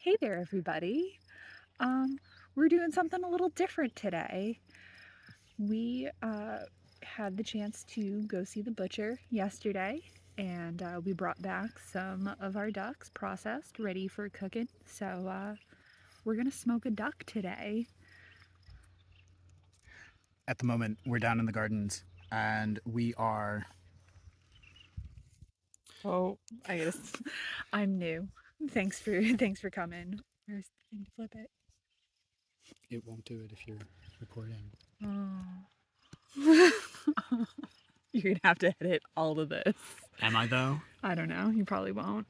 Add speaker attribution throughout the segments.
Speaker 1: Hey there, everybody. Um, we're doing something a little different today. We had the chance to go see the butcher yesterday, and we brought back some of our ducks processed, ready for cooking. So we're gonna smoke a duck today.
Speaker 2: At the moment, we're down in the gardens and we are.
Speaker 1: Oh, I guess I'm new. Thanks for coming. Where's the thing to flip it?
Speaker 2: It won't do it if you're recording.
Speaker 1: Oh. You're gonna have to edit all of this.
Speaker 2: Am I though?
Speaker 1: I don't know. You probably won't.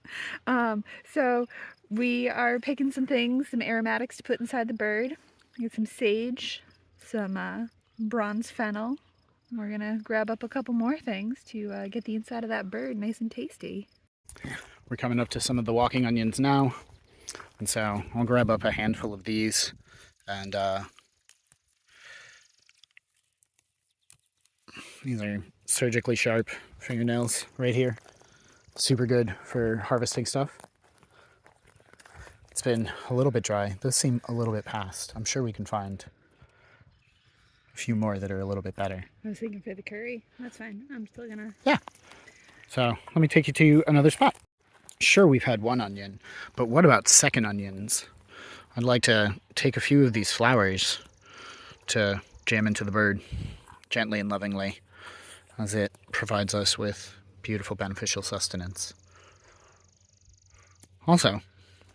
Speaker 1: So we are picking some things, some aromatics to put inside the bird. We get some sage, some bronze fennel. We're gonna grab up a couple more things to get the inside of that bird nice and tasty.
Speaker 2: We're coming up to some of the walking onions now, and so I'll grab up a handful of these and these are surgically sharp fingernails right here. Super good for harvesting stuff. It's been a little bit dry. Those seem a little bit past. I'm sure we can find a few more that are a little bit better.
Speaker 1: I was thinking for the curry. That's fine. I'm still gonna.
Speaker 2: Yeah. So let me take you to another spot. Sure, we've had one onion, but what about second onions? I'd like to take a few of these flowers to jam into the bird gently and lovingly, as it provides us with beautiful beneficial sustenance. Also,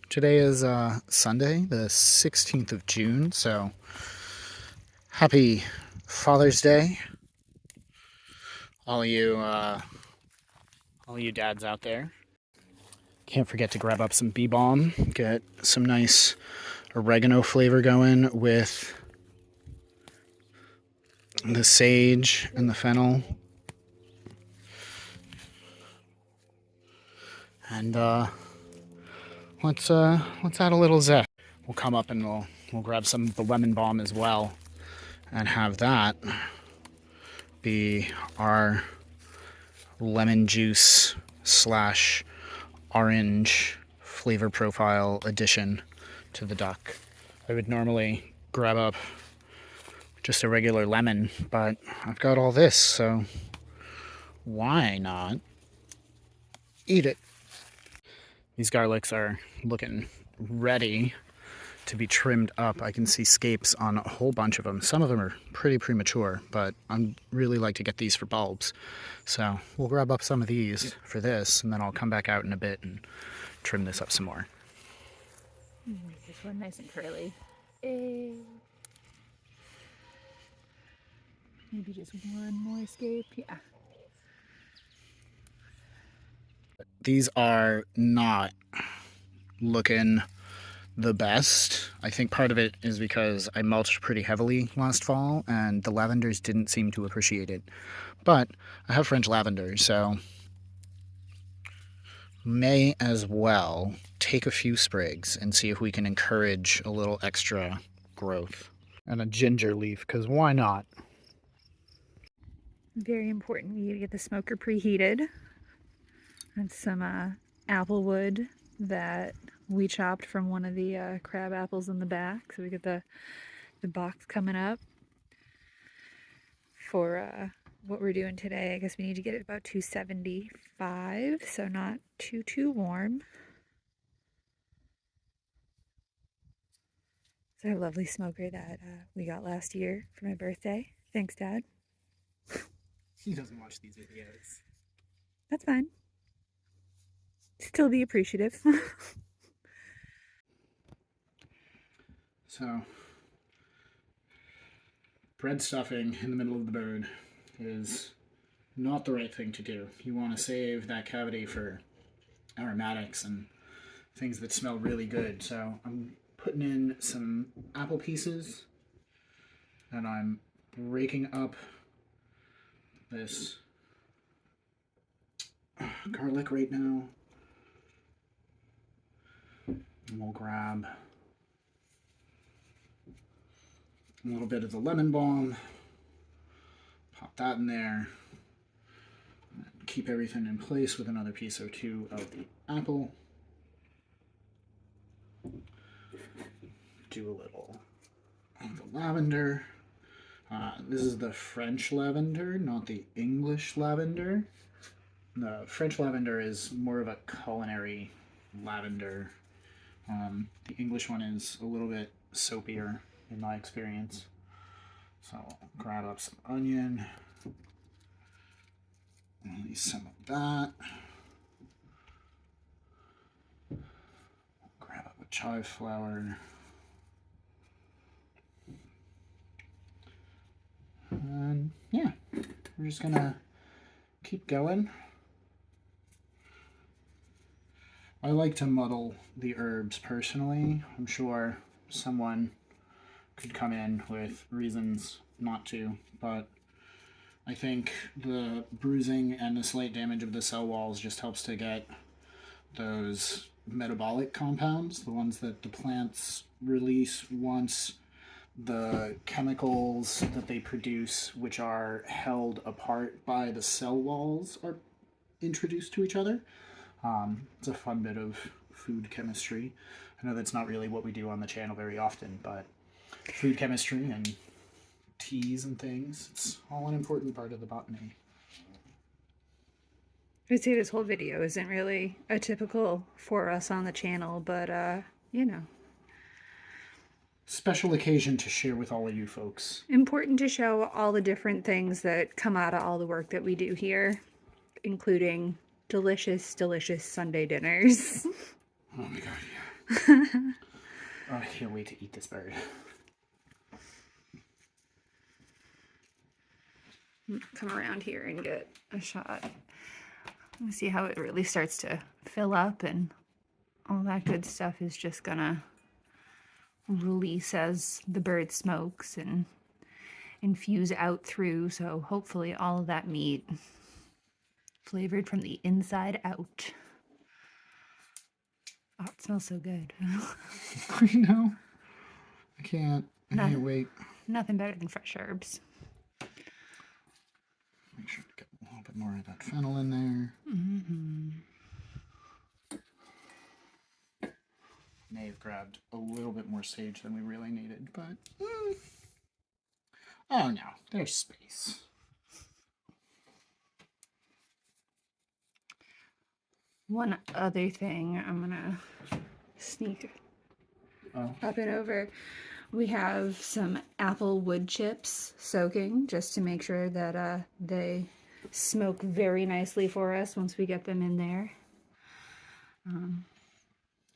Speaker 2: today is Sunday, the 16th of June, so happy Father's Day, all you dads out there. Can't forget to grab up some bee balm, get some nice oregano flavor going with the sage and the fennel. And let's add a little zest. We'll come up and we'll grab some of the lemon balm as well, and have that be our lemon juice slash orange flavor profile addition to the duck. I would normally grab up just a regular lemon, but I've got all this, so why not eat it? These garlics are looking ready to be trimmed up. I can see scapes on a whole bunch of them. Some of them are pretty premature, but I really like to get these for bulbs. So we'll grab up some of these for this, and then I'll come back out in a bit and trim this up some more.
Speaker 1: Make this one nice and curly. Eh. Maybe just one more scape. Yeah.
Speaker 2: These are not looking the best. I think part of it is because I mulched pretty heavily last fall and the lavenders didn't seem to appreciate it. But I have French lavender, so may as well take a few sprigs and see if we can encourage a little extra growth. And a ginger leaf, because why not?
Speaker 1: Very important. We need to get the smoker preheated. And some apple wood that we chopped from one of the crab apples in the back. So we get the box coming up for what we're doing today. I guess we need to get it about 275, so not too warm. It's our lovely smoker that we got last year for my birthday. Thanks, Dad.
Speaker 2: He doesn't watch these videos.
Speaker 1: That's fine. Still be appreciative.
Speaker 2: So, bread stuffing in the middle of the bird is not the right thing to do. You want to save that cavity for aromatics and things that smell really good. So I'm putting in some apple pieces and I'm breaking up this garlic right now. And we'll grab a little bit of the lemon balm, pop that in there, keep everything in place with another piece or two of the apple. do a little of the lavender. This is the French lavender, not the English lavender. The French lavender is more of a culinary lavender. The English one is a little bit soapier in my experience. So I'll grab up some onion, release some of that. Grab up a chive flower. And yeah, we're just gonna keep going. I like to muddle the herbs personally. I'm sure someone could come in with reasons not to, but I think the bruising and the slight damage of the cell walls just helps to get those metabolic compounds, the ones that the plants release once the chemicals that they produce, which are held apart by the cell walls, are introduced to each other. It's a fun bit of food chemistry. I know that's not really what we do on the channel very often, but food chemistry and teas and things, it's all an important part of the botany.
Speaker 1: I'd say this whole video isn't really a typical for us on the channel, but you know.
Speaker 2: Special occasion to share with all of you folks.
Speaker 1: Important to show all the different things that come out of all the work that we do here, including delicious, delicious Sunday dinners.
Speaker 2: Oh my god, yeah. Oh, I can't wait to eat this bird.
Speaker 1: Come around here and get a shot. Let's see how it really starts to fill up, and all that good stuff is just gonna release as the bird smokes and infuse out through. So hopefully all of that meat flavored from the inside out. Oh, it smells so good.
Speaker 2: I know. I can't wait.
Speaker 1: Nothing better than fresh herbs.
Speaker 2: Make sure to get a little bit more of that fennel in there.
Speaker 1: Mm-hmm.
Speaker 2: May have grabbed a little bit more sage than we really needed, but oh no, there's space.
Speaker 1: One other thing I'm gonna sneak up and over. We have some apple wood chips soaking just to make sure that they smoke very nicely for us once we get them in there.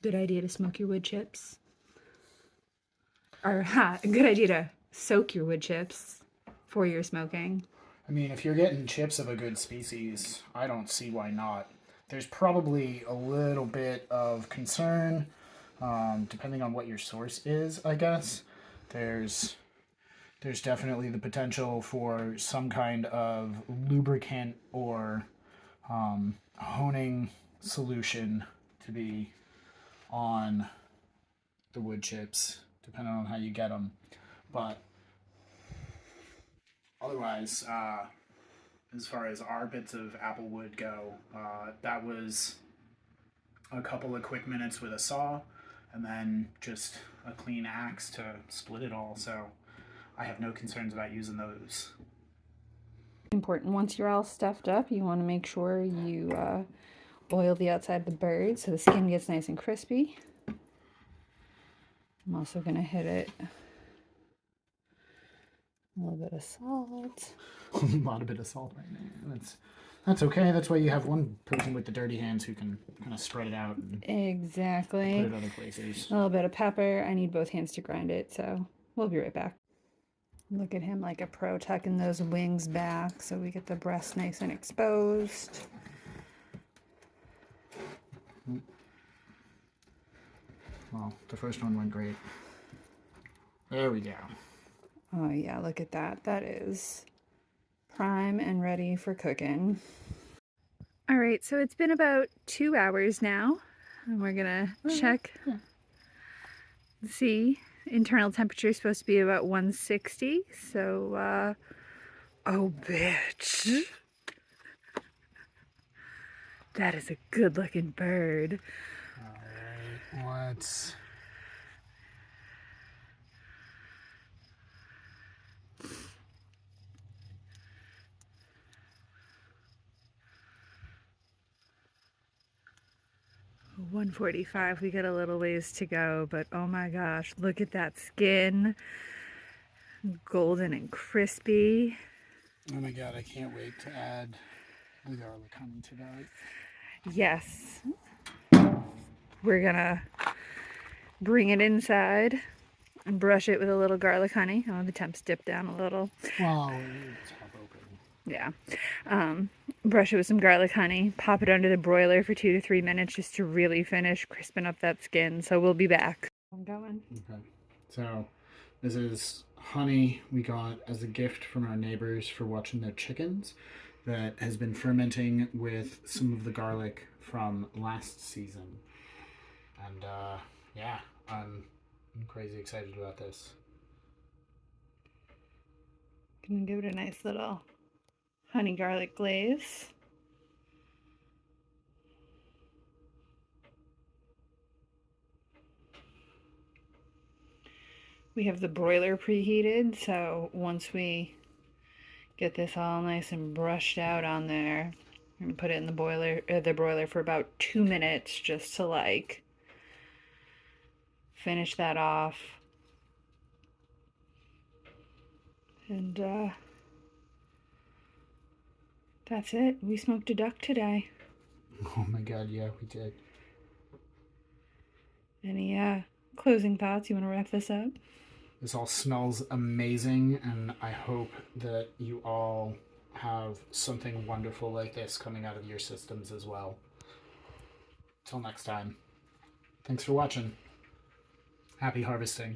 Speaker 1: Good idea to smoke your wood chips. Or good idea to soak your wood chips for your smoking.
Speaker 2: I mean, if you're getting chips of a good species, I don't see why not. There's probably a little bit of concern, depending on what your source is, I guess. There's definitely the potential for some kind of lubricant or honing solution to be on the wood chips, depending on how you get them. But otherwise, as far as our bits of apple wood go, that was a couple of quick minutes with a saw, and then just a clean axe to split it all. So I have no concerns about using those.
Speaker 1: Important, once you're all stuffed up, you want to make sure you oil the outside of the bird so the skin gets nice and crispy. I'm also going to hit it a little bit of salt.
Speaker 2: A lot of bit of salt right now. That's okay. That's why you have one person with the dirty hands who can kind of spread it out and
Speaker 1: exactly
Speaker 2: put it other places.
Speaker 1: A little bit of pepper. I need both hands to grind it, so we'll be right back. Look at him like a pro, tucking those wings back so we get the breast nice and exposed.
Speaker 2: Well, the first one went great. There we go.
Speaker 1: Oh yeah, look at that. That is prime and ready for cooking. All right, so it's been about 2 hours now, and we're gonna check.
Speaker 2: Yeah.
Speaker 1: See, internal temperature is supposed to be about 160. So, oh bitch, that is a good-looking bird.
Speaker 2: All right, let's
Speaker 1: 1:45. We got a little ways to go, but oh my gosh, look at that skin. Golden and crispy.
Speaker 2: Oh my god, I can't wait to add the garlic honey to that.
Speaker 1: Yes. We're gonna bring it inside and brush it with a little garlic honey. Oh, the temps dipped down a little.
Speaker 2: Wow, it's half open.
Speaker 1: Yeah. Brush it with some garlic honey. Pop it under the broiler for 2 to 3 minutes just to really finish crisping up that skin. So we'll be back. I'm going.
Speaker 2: Okay. So this is honey we got as a gift from our neighbors for watching their chickens that has been fermenting with some of the garlic from last season. And yeah, I'm crazy excited about this.
Speaker 1: Gonna give it a nice little honey garlic glaze. We have the broiler preheated, so once we get this all nice and brushed out on there, I'm gonna put it in the broiler for about 2 minutes just to like finish that off. And that's it. We smoked a duck today.
Speaker 2: Oh my god, yeah, we did.
Speaker 1: Any closing thoughts? You want to wrap this up?
Speaker 2: This all smells amazing, and I hope that you all have something wonderful like this coming out of your systems as well. Till next time. Thanks for watching. Happy harvesting.